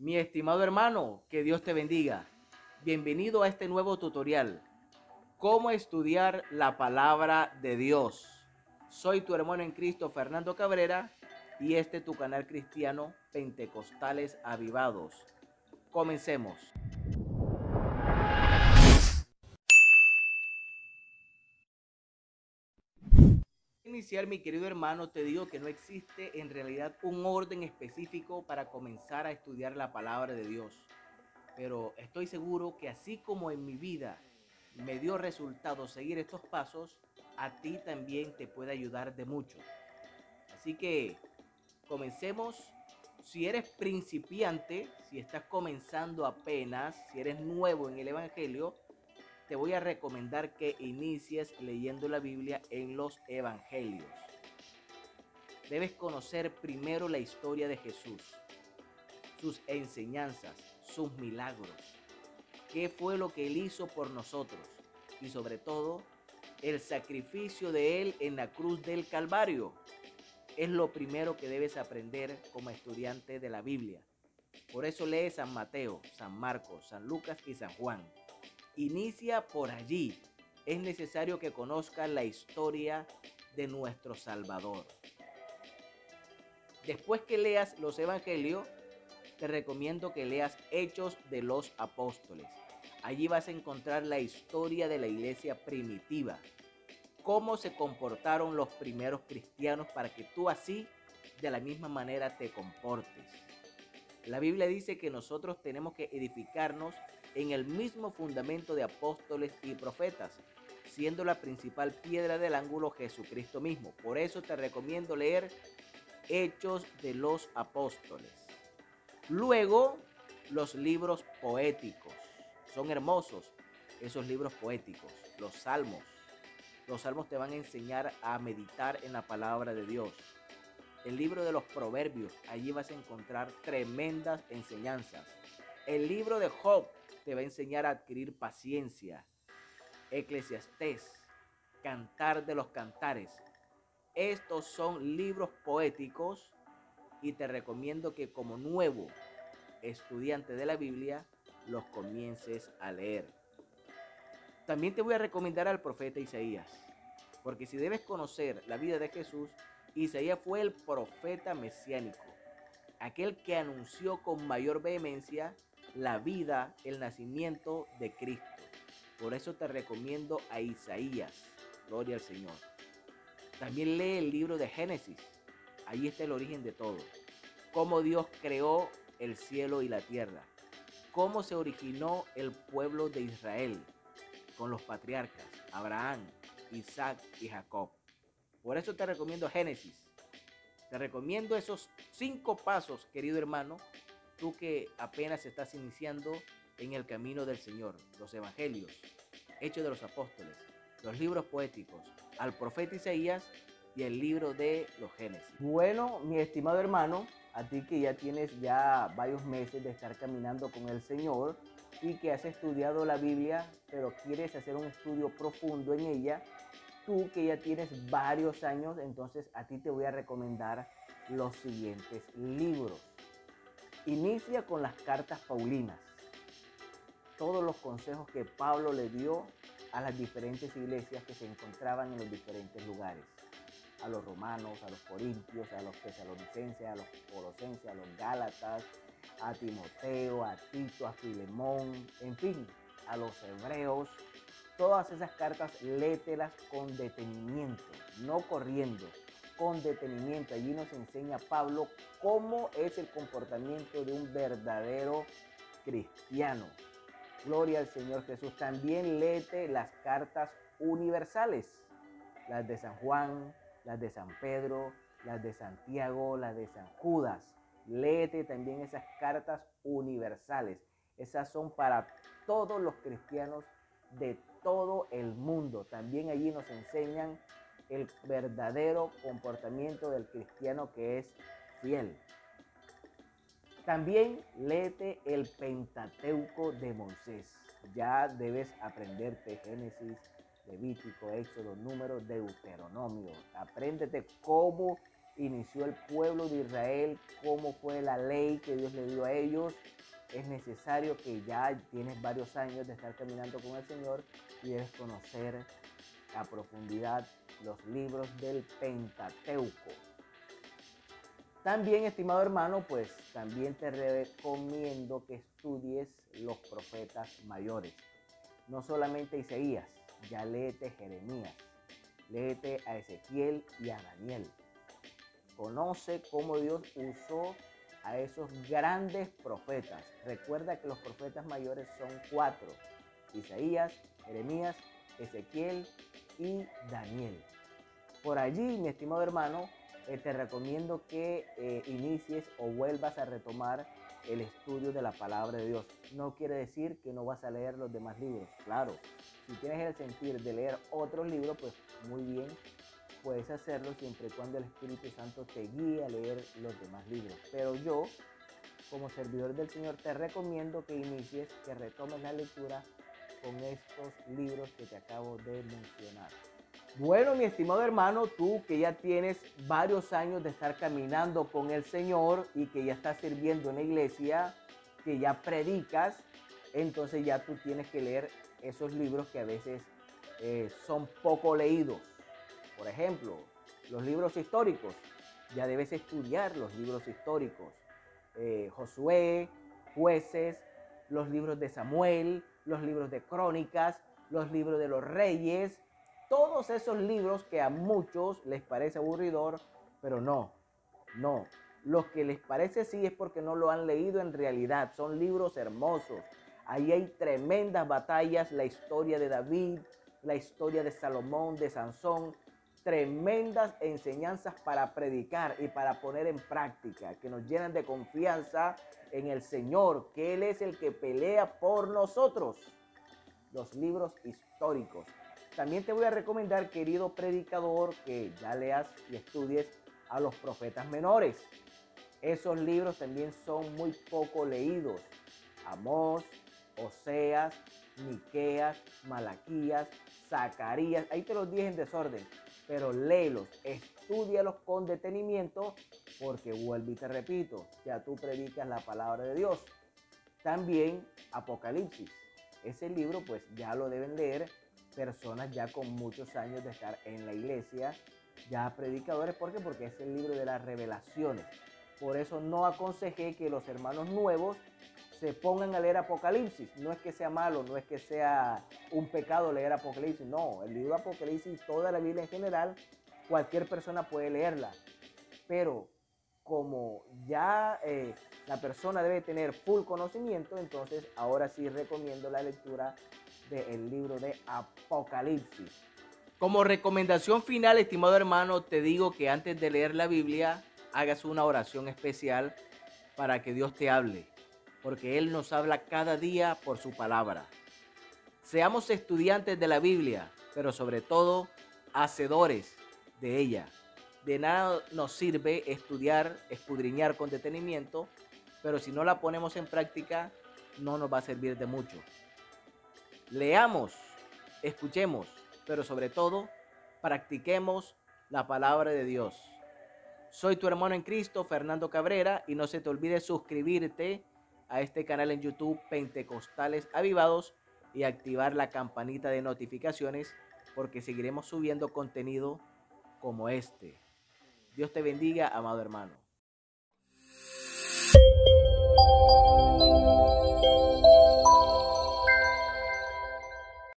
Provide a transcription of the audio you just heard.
Mi estimado hermano, que Dios te bendiga. Bienvenido a este nuevo tutorial. ¿Cómo estudiar la palabra de Dios? Soy tu hermano en Cristo, Fernando Cabrera, y este es tu canal cristiano Pentecostales Avivados. Comencemos. Iniciar, mi querido hermano, te digo que no existe en realidad un orden específico para comenzar a estudiar la palabra de Dios. Pero estoy seguro que así como en mi vida me dio resultado seguir estos pasos, a ti también te puede ayudar de mucho. Así que comencemos. Si eres principiante, si estás comenzando apenas, si eres nuevo en el Evangelio, te voy a recomendar que inicies leyendo la Biblia en los Evangelios. Debes conocer primero la historia de Jesús, sus enseñanzas, sus milagros, qué fue lo que él hizo por nosotros y sobre todo el sacrificio de él en la cruz del Calvario. Es lo primero que debes aprender como estudiante de la Biblia. Por eso lee San Mateo, San Marcos, San Lucas y San Juan. Inicia por allí. Es necesario que conozcas la historia de nuestro Salvador. Después que leas los Evangelios, te recomiendo que leas Hechos de los Apóstoles. Allí vas a encontrar la historia de la iglesia primitiva, cómo se comportaron los primeros cristianos para que tú así de la misma manera te comportes. La Biblia dice que nosotros tenemos que edificarnos en el mismo fundamento de apóstoles y profetas, siendo la principal piedra del ángulo Jesucristo mismo. Por eso te recomiendo leer Hechos de los Apóstoles. Luego, los libros poéticos. Son hermosos esos libros poéticos. Los salmos. Los salmos te van a enseñar a meditar en la palabra de Dios. El libro de los proverbios. Allí vas a encontrar tremendas enseñanzas. El libro de Job te va a enseñar a adquirir paciencia. Eclesiastés. Cantar de los cantares. Estos son libros poéticos y te recomiendo que como nuevo estudiante de la Biblia los comiences a leer. También te voy a recomendar al profeta Isaías, porque si debes conocer la vida de Jesús, Isaías fue el profeta mesiánico, aquel que anunció con mayor vehemencia la vida, el nacimiento de Cristo. Por eso te recomiendo a Isaías. Gloria al Señor. También lee el libro de Génesis. Ahí está el origen de todo. Cómo Dios creó el cielo y la tierra. Cómo se originó el pueblo de Israel con los patriarcas Abraham, Isaac y Jacob. Por eso te recomiendo Génesis. Te recomiendo esos 5 pasos, querido hermano, tú que apenas estás iniciando en el camino del Señor. Los evangelios, Hechos de los Apóstoles, los libros poéticos, al profeta Isaías y el libro de los Génesis. Bueno, mi estimado hermano, a ti que ya tienes ya varios meses de estar caminando con el Señor y que has estudiado la Biblia, pero quieres hacer un estudio profundo en ella, tú que ya tienes varios años, entonces a ti te voy a recomendar los siguientes libros. Inicia con las cartas paulinas. Todos los consejos que Pablo le dio a las diferentes iglesias que se encontraban en los diferentes lugares. A los romanos, a los corintios, a los tesalonicenses, a los colosenses, a los gálatas, a Timoteo, a Tito, a Filemón, en fin, a los hebreos. Todas esas cartas lételas con detenimiento, no corriendo, con detenimiento. Allí nos enseña Pablo cómo es el comportamiento de un verdadero cristiano. Gloria al Señor Jesús. También léete las cartas universales, las de San Juan, las de San Pedro, las de Santiago, las de San Judas. Léete también esas cartas universales. Esas son para todos los cristianos de todo el mundo. También allí nos enseñan el verdadero comportamiento del cristiano que es fiel. También léete el Pentateuco de Moisés. Ya debes aprenderte Génesis, Levítico, Éxodo, Número, Deuteronomio. Apréndete cómo inició el pueblo de Israel, cómo fue la ley que Dios le dio a ellos. Es necesario que ya tienes varios años de estar caminando con el Señor y debes conocer a profundidad los libros del Pentateuco. También, estimado hermano, pues también te recomiendo que estudies los profetas mayores. No solamente Isaías, ya léete Jeremías, léete a Ezequiel y a Daniel. Conoce cómo Dios usó a esos grandes profetas. Recuerda que los profetas mayores son 4: Isaías, Jeremías, Ezequiel y Daniel. Por allí, mi estimado hermano, te recomiendo que inicies o vuelvas a retomar el estudio de la palabra de Dios. No quiere decir que no vas a leer los demás libros. Claro, si tienes el sentir de leer otros libros, pues muy bien, puedes hacerlo siempre y cuando el Espíritu Santo te guíe a leer los demás libros. Pero yo, como servidor del Señor, te recomiendo que inicies, que retomes la lectura con estos libros que te acabo de mencionar. Bueno, mi estimado hermano, tú que ya tienes varios años de estar caminando con el Señor y que ya estás sirviendo en la iglesia, que ya predicas, entonces ya tú tienes que leer esos libros que a veces son poco leídos. Por ejemplo, los libros históricos. Ya debes estudiar los libros históricos. Josué, Jueces, los libros de Samuel, los libros de Crónicas, los libros de los Reyes. Todos esos libros que a muchos les parece aburridor, pero no. Los que les parece así es porque no lo han leído en realidad. Son libros hermosos. Ahí hay tremendas batallas, la historia de David, la historia de Salomón, de Sansón. Tremendas enseñanzas para predicar y para poner en práctica, que nos llenan de confianza en el Señor, que Él es el que pelea por nosotros. Los libros históricos. También te voy a recomendar, querido predicador, que ya leas y estudies a los profetas menores. Esos libros también son muy poco leídos. Amós, Oseas, Miqueas, Malaquías, Zacarías. Ahí te los dije en desorden, pero léelos, estúdialos con detenimiento, porque vuelvo y te repito, ya tú predicas la palabra de Dios. También Apocalipsis. Ese libro pues ya lo deben leer personas ya con muchos años de estar en la iglesia, ya predicadores. ¿Por qué? Porque es el libro de las revelaciones. Por eso no aconsejé que los hermanos nuevos se pongan a leer Apocalipsis. No es que sea malo, no es que sea un pecado leer Apocalipsis. No, el libro de Apocalipsis y toda la Biblia en general, cualquier persona puede leerla. Pero como ya la persona debe tener full conocimiento, entonces ahora sí recomiendo la lectura del libro de Apocalipsis. Como recomendación final, estimado hermano, te digo que antes de leer la Biblia, hagas una oración especial para que Dios te hable, porque Él nos habla cada día por su palabra. Seamos estudiantes de la Biblia, pero sobre todo, hacedores de ella. De nada nos sirve estudiar, escudriñar con detenimiento, pero si no la ponemos en práctica, no nos va a servir de mucho. Leamos, escuchemos, pero sobre todo, practiquemos la palabra de Dios. Soy tu hermano en Cristo, Fernando Cabrera, y no se te olvide suscribirte a este canal en YouTube, Pentecostales Avivados, y activar la campanita de notificaciones, porque seguiremos subiendo contenido como este. Dios te bendiga, amado hermano.